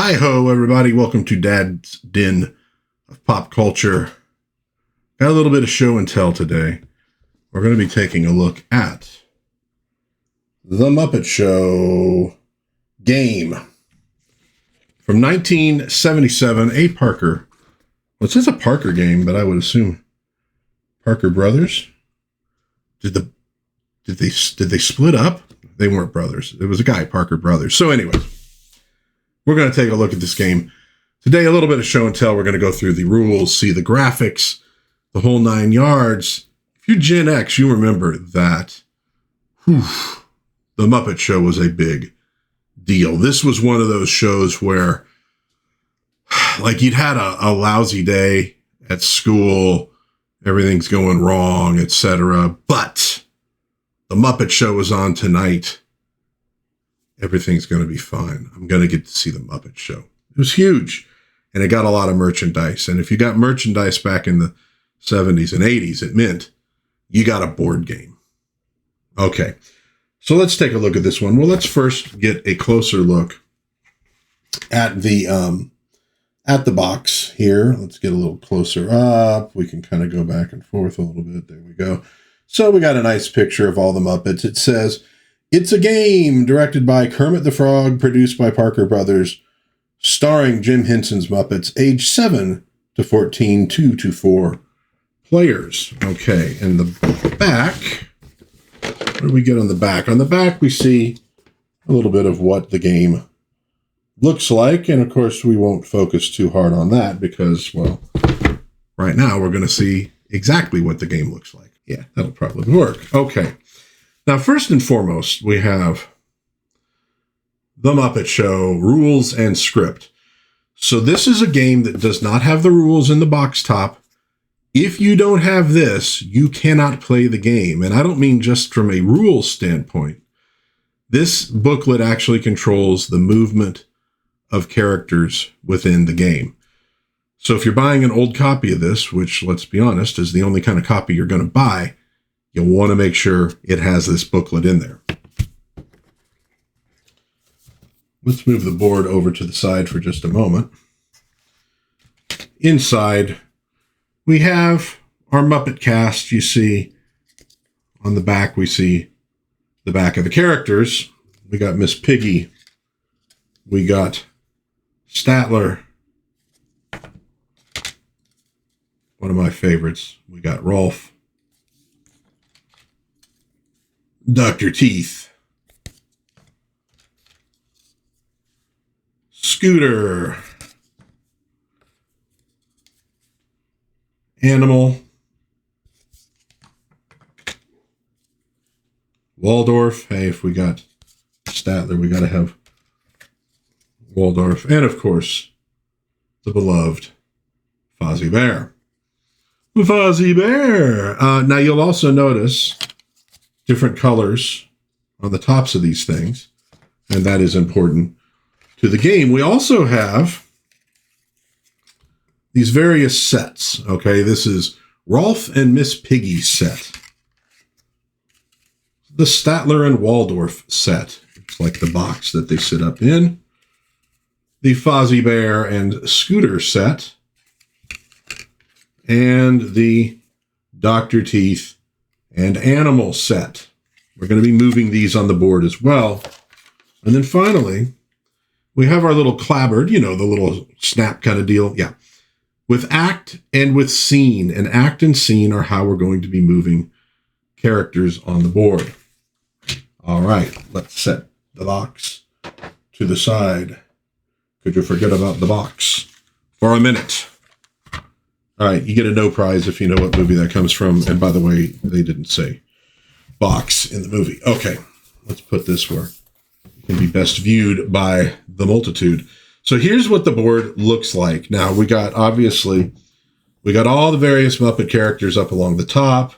Hi-ho, everybody. Welcome to DadsDen of Pop Culture. Got a little bit of show and tell today. We're going to be taking a look at the Muppet Show game from 1977. A Parker. Well, it says a Parker game, but I would assume Parker Brothers. Did they split up? They weren't brothers. It was a guy, Parker Brothers. So anyway, we're going to take a look at this game today. A little bit of show and tell. We're going to go through the rules, see the graphics, the whole 9 yards. If you're Gen X, you remember that the Muppet Show was a big deal. This was one of those shows where, like, you'd had a lousy day at school, everything's going wrong, etc. But the Muppet Show was on tonight. Everything's going to be fine. I'm going to get to see the Muppet Show. It was huge, and it got a lot of merchandise. And if you got merchandise back in the 70s and 80s, it meant you got a board game. Okay, so let's take a look at this one. Well, let's first get a closer look at the box here. Let's get a little closer up. We can kind of go back and forth a little bit. There we go. So we got a nice picture of all the Muppets. It says, "It's a game directed by Kermit the Frog, produced by Parker Brothers, starring Jim Henson's Muppets, age 7 to 14, 2 to 4 players." Okay, and the back, what do we get on the back? On the back, we see a little bit of what the game looks like. And of course, we won't focus too hard on that because, well, right now we're going to see exactly what the game looks like. Yeah, that'll probably work. Okay. Now, first and foremost, we have the Muppet Show rules and script. So this is a game that does not have the rules in the box top. If you don't have this, you cannot play the game. And I don't mean just from a rules standpoint. This booklet actually controls the movement of characters within the game. So if you're buying an old copy of this, which, let's be honest, is the only kind of copy you're going to buy, you'll want to make sure it has this booklet in there. Let's move the board over to the side for just a moment. Inside, we have our Muppet cast. You see on the back, we see the back of the characters. We got Miss Piggy. We got Statler. One of my favorites. We got Rolf. Dr. Teeth. Scooter. Animal. Waldorf. Hey, if we got Statler, we got to have Waldorf. And, of course, the beloved Fozzie Bear. Fozzie Bear. Now, you'll also notice different colors on the tops of these things, and that is important to the game. We also have these various sets. Okay, this is Rolf and Miss Piggy set. The Statler and Waldorf set. It's like the box that they sit up in. The Fozzie Bear and Scooter set. And the Dr. Teeth and Animal set. We're going to be moving these on the board as well. And then finally, we have our little clabbered, the little snap kind of deal. Yeah. With act and with scene. And act and scene are how we're going to be moving characters on the board. All right. Let's set the box to the side. Could you forget about the box for a minute? All right, you get a no prize if you know what movie that comes from. And by the way, they didn't say box in the movie. Okay, let's put this where it can be best viewed by the multitude. So here's what the board looks like. Now, we got all the various Muppet characters up along the top.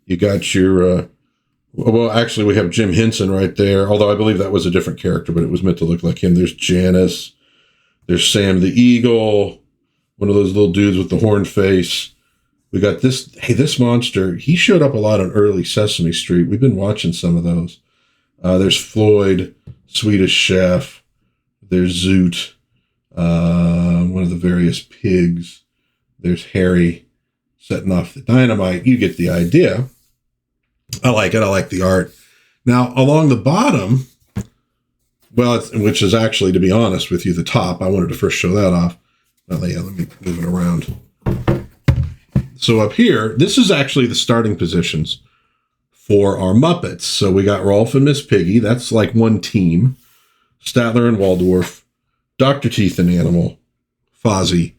You got your, well, actually, we have Jim Henson right there, although I believe that was a different character, but it was meant to look like him. There's Janice. There's Sam the Eagle. One of those little dudes with the horn face. We got this. Hey, this monster, he showed up a lot on early Sesame Street. We've been watching some of those. There's Floyd, Swedish Chef. There's Zoot. one of the various pigs. There's Harry setting off the dynamite. You get the idea. I like it. I like the art. Now, along the bottom, well, which is actually, to be honest with you, the top. I wanted to first show that off. Well, yeah, let me move it around. So up here, this is actually the starting positions for our Muppets. So we got Rolf and Miss Piggy. That's like one team. Statler and Waldorf, Dr. Teeth and Animal, Fozzie,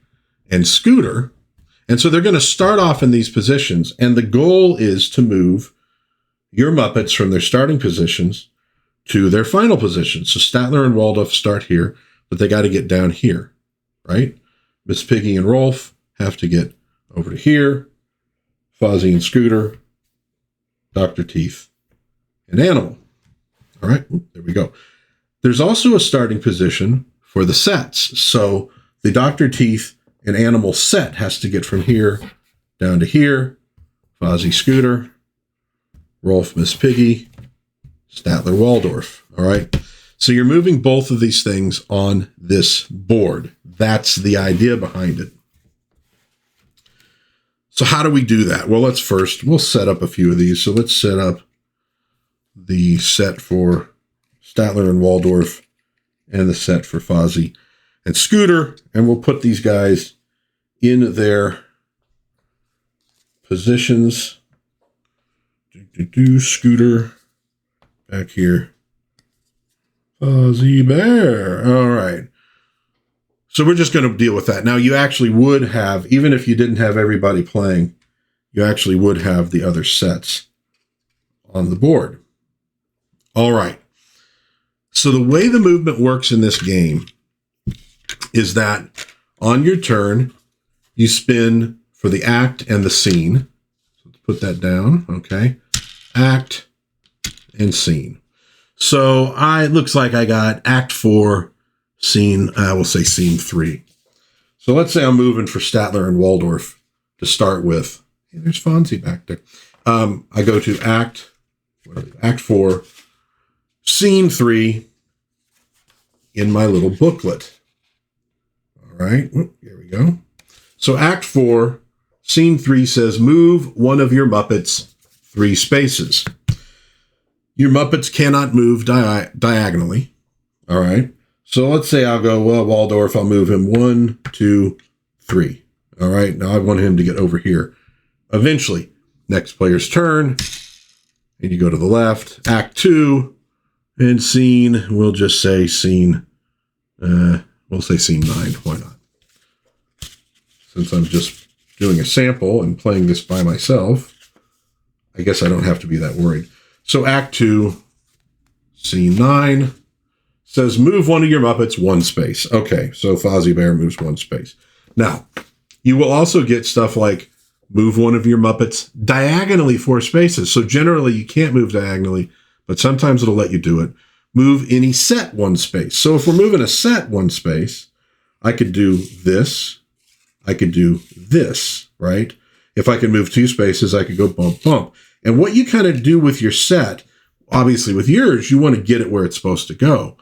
and Scooter. And so they're going to start off in these positions. And the goal is to move your Muppets from their starting positions to their final positions. So Statler and Waldorf start here, but they got to get down here, right? Miss Piggy and Rolf have to get over to here. Fozzie and Scooter, Dr. Teeth, and Animal. All right, there we go. There's also a starting position for the sets. So the Dr. Teeth and Animal set has to get from here down to here. Fozzie, Scooter, Rolf, Miss Piggy, Statler, Waldorf. All right. So you're moving both of these things on this board. That's the idea behind it. So how do we do that? Well, we'll set up a few of these. So let's set up the set for Statler and Waldorf and the set for Fozzie and Scooter. And we'll put these guys in their positions. Scooter back here. Fozzie Bear. All right. So we're just going to deal with that. Now, you actually would have, even if you didn't have everybody playing, you actually would have the other sets on the board. All right. So the way the movement works in this game is that on your turn, you spin for the act and the scene. So let's put that down. Okay. Act and scene. So it looks like I got Act 4, scene, we'll say scene 3. So let's say I'm moving for Statler and Waldorf to start with. Hey, there's Fonzie back there. I go to Act 4, scene 3 in my little booklet. All right, here we go. So Act 4, scene 3 says, move one of your Muppets 3 spaces. Your Muppets cannot move diagonally. All right. So let's say I'll go, well, Waldorf, I'll move him 1, 2, 3. All right. Now I want him to get over here. Eventually, next player's turn. And you go to the left. Act 2 and scene, we'll just say scene, we'll say scene 9. Why not? Since I'm just doing a sample and playing this by myself, I guess I don't have to be that worried. So Act 2, scene 9, says move one of your Muppets 1 space. Okay, so Fozzie Bear moves 1 space. Now, you will also get stuff like move one of your Muppets diagonally 4 spaces. So generally you can't move diagonally, but sometimes it'll let you do it. Move any set 1 space. So if we're moving a set 1 space, I could do this. I could do this, right? If I can move 2 spaces, I could go bump, bump. And what you kind of do with your set, obviously with yours, you want to get it where it's supposed to go.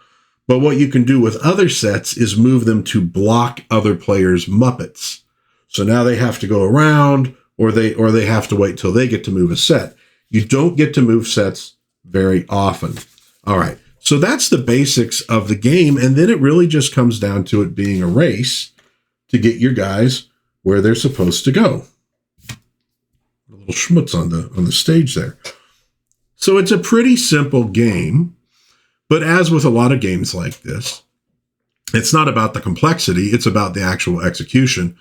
But what you can do with other sets is move them to block other players' Muppets. So now they have to go around, or they have to wait till they get to move a set. You don't get to move sets very often. All right. So that's the basics of the game. And then it really just comes down to it being a race to get your guys where they're supposed to go. A little schmutz on the stage there. So it's a pretty simple game, but as with a lot of games like this, it's not about the complexity, it's about the actual execution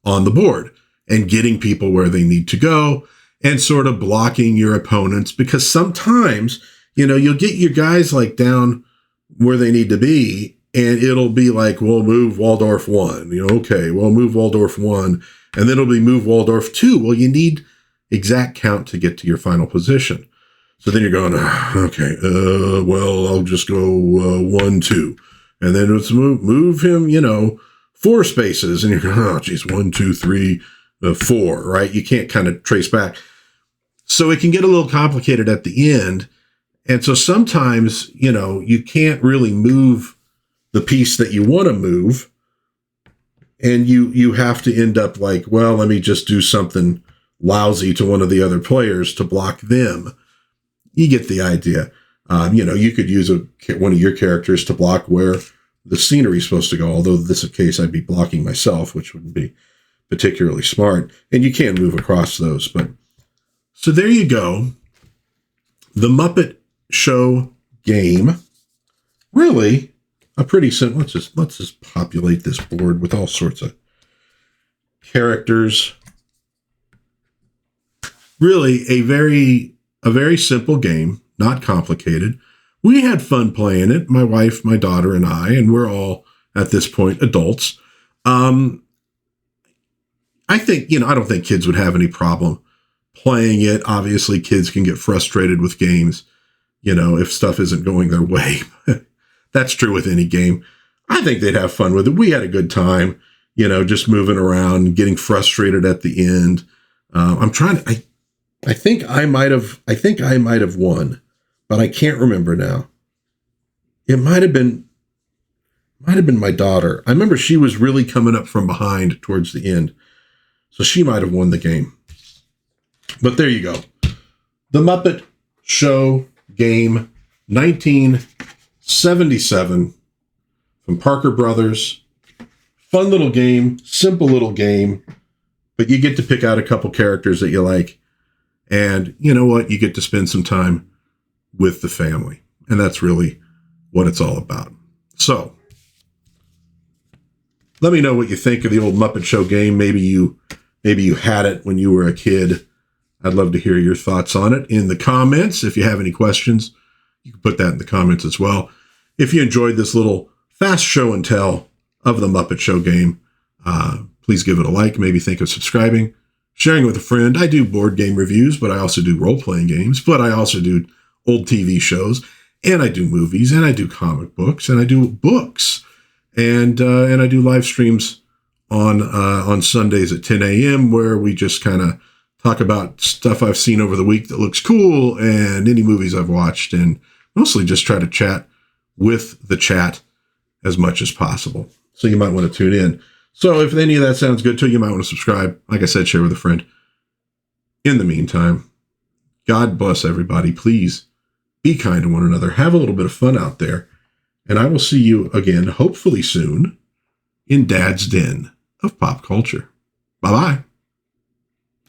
on the board and getting people where they need to go and sort of blocking your opponents, because sometimes, you'll get your guys like down where they need to be, and it'll be like, well, move Waldorf 1, okay, well, move Waldorf 1, and then it'll be move Waldorf 2. Well, you need exact count to get to your final position. So then you're going, okay, well, I'll just go 1, 2. And then let's move him, 4 spaces. And you're going, oh, geez, 1, 2, 3, 4, right? You can't kind of trace back. So it can get a little complicated at the end. And so sometimes, you can't really move the piece that you want to move and you have to end up like, well, let me just do something lousy to one of the other players to block them. You get the idea. You could use one of your characters to block where the scenery is supposed to go, although in this case I'd be blocking myself, which wouldn't be particularly smart. And you can move across those. But so there you go. The Muppet Show game. Really a pretty simple. Let's just populate this board with all sorts of characters. Really a very simple game, not complicated. We had fun playing it, my wife, my daughter, and I, and we're all, at this point, adults. I think, I don't think kids would have any problem playing it. Obviously, kids can get frustrated with games, if stuff isn't going their way. That's true with any game. I think they'd have fun with it. We had a good time, just moving around, getting frustrated at the end. I think I might have won, but I can't remember now. It might have been my daughter. I remember she was really coming up from behind towards the end, so she might have won the game. But there you go. The Muppet Show game, 1977, from Parker Brothers. Fun little game, simple little game, but you get to pick out a couple characters that you like. And you know what? You get to spend some time with the family. And that's really what it's all about. So, let me know what you think of the old Muppet Show game. Maybe you had it when you were a kid. I'd love to hear your thoughts on it in the comments. If you have any questions, you can put that in the comments as well. If you enjoyed this little fast show and tell of the Muppet Show game, please give it a like. Maybe think of subscribing. Sharing with a friend. I do board game reviews, but I also do role-playing games, but I also do old TV shows, and I do movies, and I do comic books, and I do books, and I do live streams on Sundays at 10 a.m. where we just kind of talk about stuff I've seen over the week that looks cool and any movies I've watched, and mostly just try to chat with the chat as much as possible. So you might want to tune in. So if any of that sounds good to you, you might want to subscribe. Like I said, share with a friend. In the meantime, God bless everybody. Please be kind to one another. Have a little bit of fun out there. And I will see you again, hopefully soon, in Dad's Den of Pop Culture. Bye-bye.